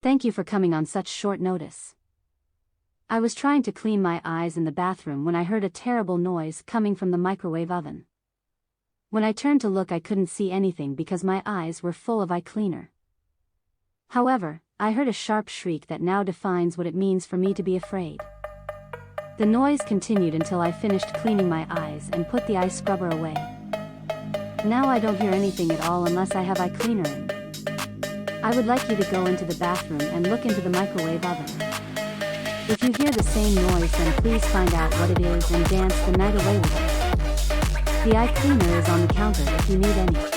Thank you for coming on such short notice. I was trying to clean my eyes in the bathroom when I heard a terrible noise coming from the microwave oven. When I turned to look, I couldn't see anything because my eyes were full of eye cleaner. However, I heard a sharp shriek that now defines what it means for me to be afraid. The noise continued until I finished cleaning my eyes and put the eye scrubber away. Now I don't hear anything at all unless I have eye cleaner in. I would like you to go into the bathroom and look into the microwave oven. If you hear the same noise, then please find out what it is and dance the night away with it. The eye cleaner is on the counter if you need any.